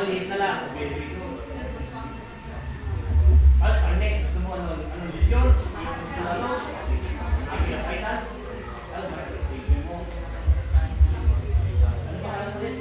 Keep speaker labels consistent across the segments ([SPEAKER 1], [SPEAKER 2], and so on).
[SPEAKER 1] maliit na lang. Very good. Arne, gusto mo ano video? Gusto mo ano? Ay, pinapaitan? Ano ba sa review mo? Ano ba alam mo rin?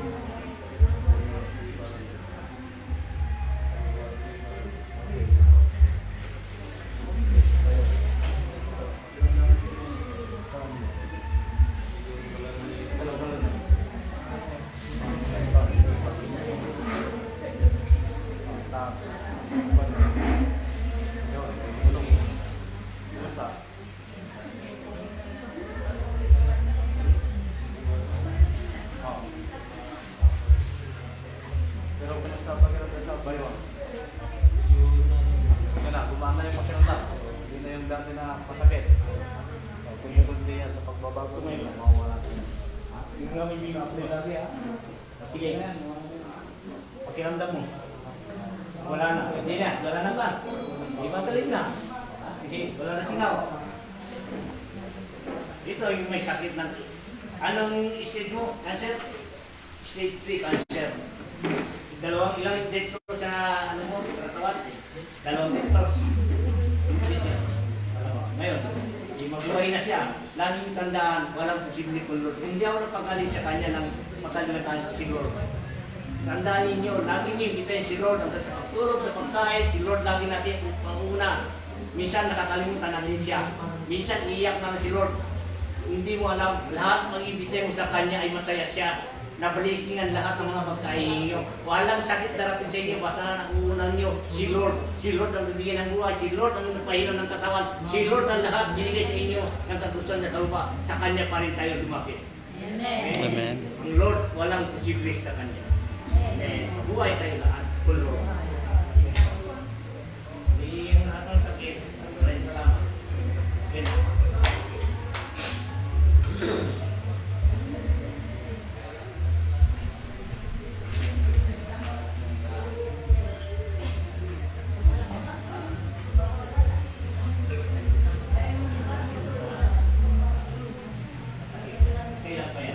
[SPEAKER 2] Pero kumusta ang pakiramdam sa bayo? Yan na, gumana yung pakiramdam. Hindi na yung dati na masakit. Tumutundi yan sa pagbabago ngayon, mawawala na.
[SPEAKER 1] Yung nga may binapay lagi ha. Sige. Pakiramdam mo. Wala na. Hindi na. Wala na ba? Hindi ba talit na? Sige. Wala na singaw. Ito yung may sakit ng... Anong stage mo? Cancer? Stage 3 cancer. Ilang dito sa ano mo? Sa katawan? 2 dito. Ngayon, mabuhay na siya. Laging tandaan, walang posible kulot. Hindi ako napagaling sa kanya ng matagal sa si Lord. Tandaan ninyo, lagi niyo ibitayin si Lord hanggang sa pagtulog, sa pagkain, si Lord lagi natin panguna. Minsan nakakalimutan natin siya. Minsan iiyak na si Lord. Hindi mo alam, lahat ng ibitay mo sa kanya ay masaya siya. Nabalisingan lahat ng mga pagkain ninyo. Walang sakit darating sa inyo, basta nakuunan nyo si Lord. Si Lord ang bibigyan ng buhay, si Lord ang nagpahilaw ng katawan, si Lord ang lahat binigay sa inyo ng kagustuhan sa kalupa. Sa Kanya pa rin tayo lumapit.
[SPEAKER 3] Amen.
[SPEAKER 4] Amen.
[SPEAKER 1] Ang Lord, walang posible sa Kanya. Amen. Buhay tayo lahat. Full Lord. Hindi yung lahat ng sakit. Maraming salamat. Amen. Kailan pa yan?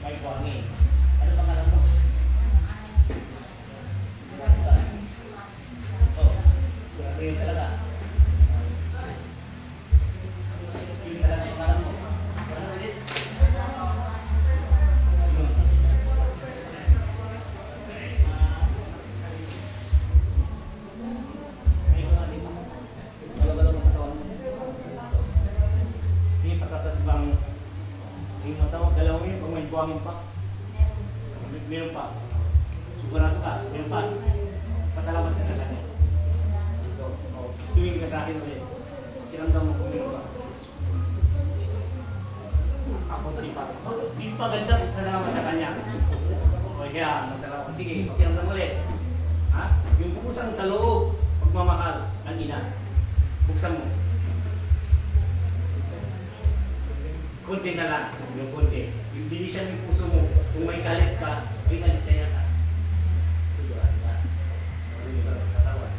[SPEAKER 1] May buwangi. Ano bang alam mo? Oh, grabe yun talaga. Yun talaga ang alam mo. Ano ulit? Sige, patasas bang yung matawag, dalawang yun, pag may buwangin pa. Meron pa. Sigurado ka, meron pa. Pasalamat ka sa kanya. Tuwing ka sa akin ulit. Kinamdam mo kung meron pa. Ako, di pa ganda, magsalamat sa kanya. O kaya, magsalamat. Sige, kinamdam ulit. Ha? Yung buksan sa loob, pagmamahal ng ina. Buksan mo. Kunti na lang, yung kunti. Yung bilisan yung puso mo, kung may galit ka, may galit kaya ka. Tuduan ka. Katawan.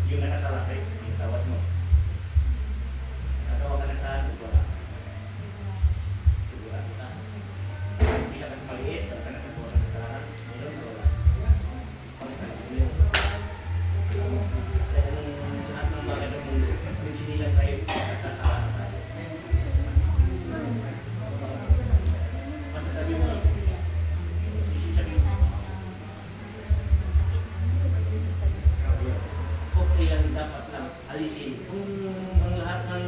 [SPEAKER 1] Yung nakasala sa'yo, yung tawad mo. Natawa ka na saan, wala. Tuduan ka. Isa kasi maliit, ka na nagawa ng kasalanan. Meron na wala. Lahat ng bagay sa mundo, yung sinilang tayo, kasalanan tayo. Basta sabi mo, sabi mo, okay lang, dapat lang alisin. Kung ang lahat ng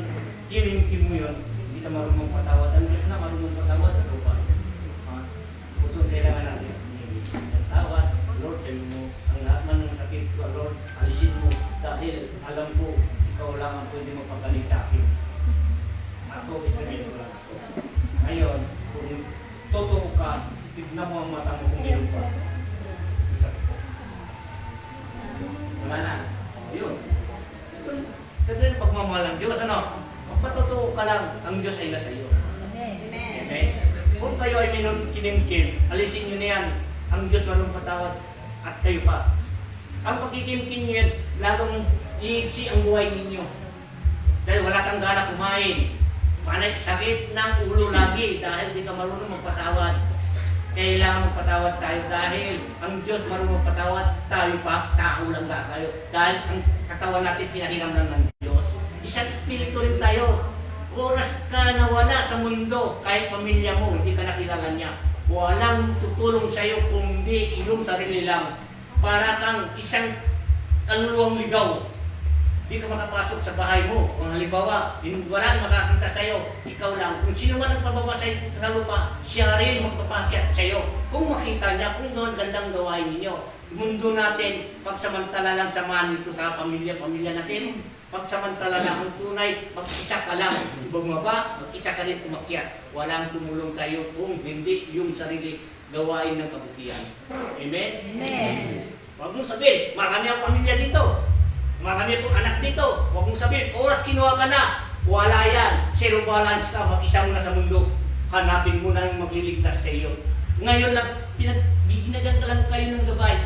[SPEAKER 1] kiring-kim mo yun, hindi ka marunong patawad. Ang Diyos na marunong patawad, ako pa. Puso kailangan natin. Tawad, Lord, sabi mo, ang lahat ng sakit ko, Lord, alisin mo. Dahil alam ko, ikaw lang ang pwede magpagaling sa akin. Ako, sabihin ko lang. Ngayon, kung totoo ka, tignan mo ang mata mo kung meron pa. Wala na. Ayun. Sabi ng pagmamahal ng Diyos, ano? Magpatotoo ka lang, ang Diyos ay nasa iyo.
[SPEAKER 3] Amen.
[SPEAKER 1] Okay? Kung kayo ay kinimkim, alisin nyo na yan. Ang Diyos marunong patawad at kayo pa. Ang pagkikimkim nyo yan, lalong iiksi ang buhay ninyo. Dahil wala kang gana kumain. Panay sakit ng ulo lagi dahil di ka marunong magpatawad. Kailangan magpatawad tayo dahil ang Diyos marunong magpatawad, tayo pa, tao lang na tayo. Dahil ang katawan natin pinahiram lang ng Diyos. Isang espiritu rin tayo. Oras ka nawala sa mundo, kahit pamilya mo, hindi ka nakilala niya. Walang tutulong sa iyo kung hindi iyong sarili lang. Para kang isang kaluluwang ligaw. Di ka makapasok sa bahay mo. Kung halimbawa, wala nang makakita sa iyo, ikaw lang. Kung sino man ang pababa sa iyo sa lupa, siya rin magpapakyat sa iyo. Kung makita niya, kung gandang gawain ninyo. Mundo natin, pagsamantala lang samahan dito sa pamilya natin. Pagsamantala lang ang tunay, mag-isa ka lang. Bumaba, mag-isa ka rin umakyat. Walang tumulong kayo kung hindi yung sarili gawain ng kabutihan. Amen?
[SPEAKER 3] Amen.
[SPEAKER 1] Huwag mong sabihin, marami ang pamilya dito. Marami akong anak dito. Huwag mong sabihin, oras kinuha ka na. Wala yan. Zero balance ka. Mag-isa mo na sa mundo. Hanapin mo na yung magliligtas sa iyo. Ngayon lang, binagan ka lang kayo ng gabay.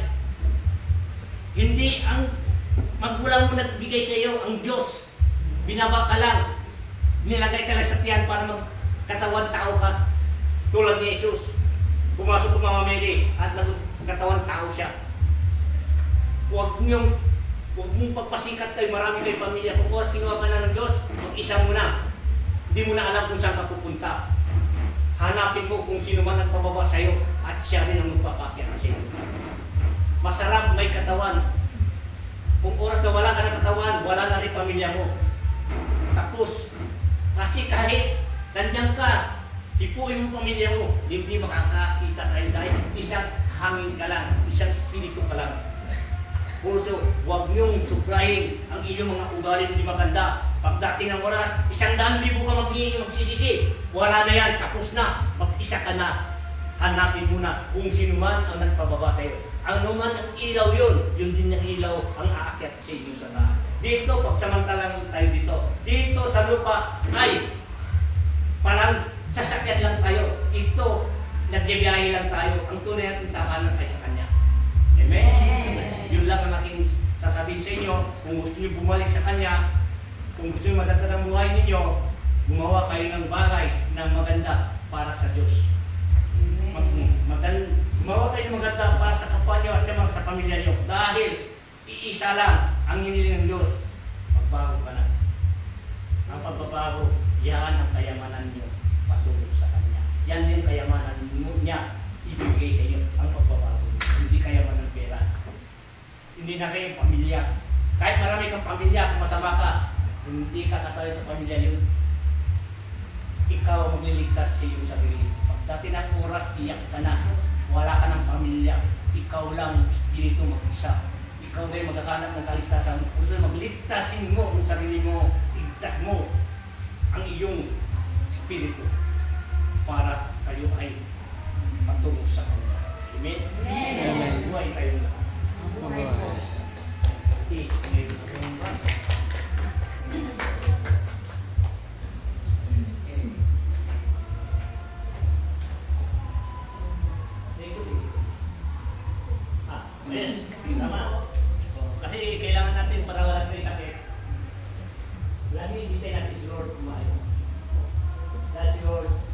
[SPEAKER 1] Hindi ang magulang mo nagbigay sa iyo, ang Diyos. Binaba ka lang. Nilagay ka lang sa tiyan para magkatawan tao ka. Tulad ni Jesus. Pumasok ko Mama Mary at nagkatawan tao siya. Huwag mong pagpasikat kayo, marami kayong pamilya. Kung oras kinuha ka na ng Diyos, mag-isa mo na. Hindi mo na alam kung saan ka pupunta. Hanapin mo kung sino man ang pababa sa iyo at siya rin ang magpapakyat sa iyo. Masarap may katawan. Kung oras na wala ka ng katawan, wala na rin pamilya mo. Tapos, kasi kahit nandiyan ka, ipuin mo pamilya mo, hindi makakakita sa iyo dahil isang hangin ka lang, isang espiritu ka lang. Puso, huwag niyong suprahin ang inyong mga ugali hindi maganda. Pagdating ng oras, 100,000 ka magsisisi. Wala na yan, tapos na. Mag-isa ka na. Hanapin mo na kung sino man ang nagpababa sa iyo. Ano man ang ilaw yun din ang ilaw ang aakyat sa inyo sa taas. Dito, pagsamantalang tayo dito. Dito sa lupa ay parang sasakyan lang tayo. Ito, nagbibiyahe lang tayo. Ang tunay natin takanan ay sa Kanya. Amen? Yun lang ang aking sasabihin sa inyo. Kung gusto niyo bumalik sa Kanya, kung gusto niyo madagdag ang buhay ninyo, gumawa kayo ng bagay na maganda para sa Diyos. Gumawa kayo ng maganda para sa kapwa niyo at sa pamilya niyo. Dahil iisa lang ang hiniling ng Diyos. Magbago ka na. Ang pagbabago, yan ang kayamanan niyo patulog sa Kanya. Yan din kayamanan niya ibigay sa inyo ang pagbabago. Hindi kayamanan ng pera. Hindi na kayo pamilya. Kahit marami kang pamilya, kung masama ka, hindi ka kasali sa pamilya yun. Ikaw magliligtas sa iyong sarili. Pagdating ng oras, iyak ka na. Wala ka ng pamilya. Ikaw lang, espiritu mag-isa. Ikaw ngayon magkakanap ng kaligtasan. Gusto magligtasin mo ang sarili mo. Ligtas mo ang iyong espiritu para kayo ay matulog sa Kanya. Amen?
[SPEAKER 3] Amen.
[SPEAKER 1] Buhay tayo lahat. Okay. Yes, tama. Kasi kailangan natin para wala tayo sakit. Lagi hindi tayo natin si Lord kumain. Dahil si Lord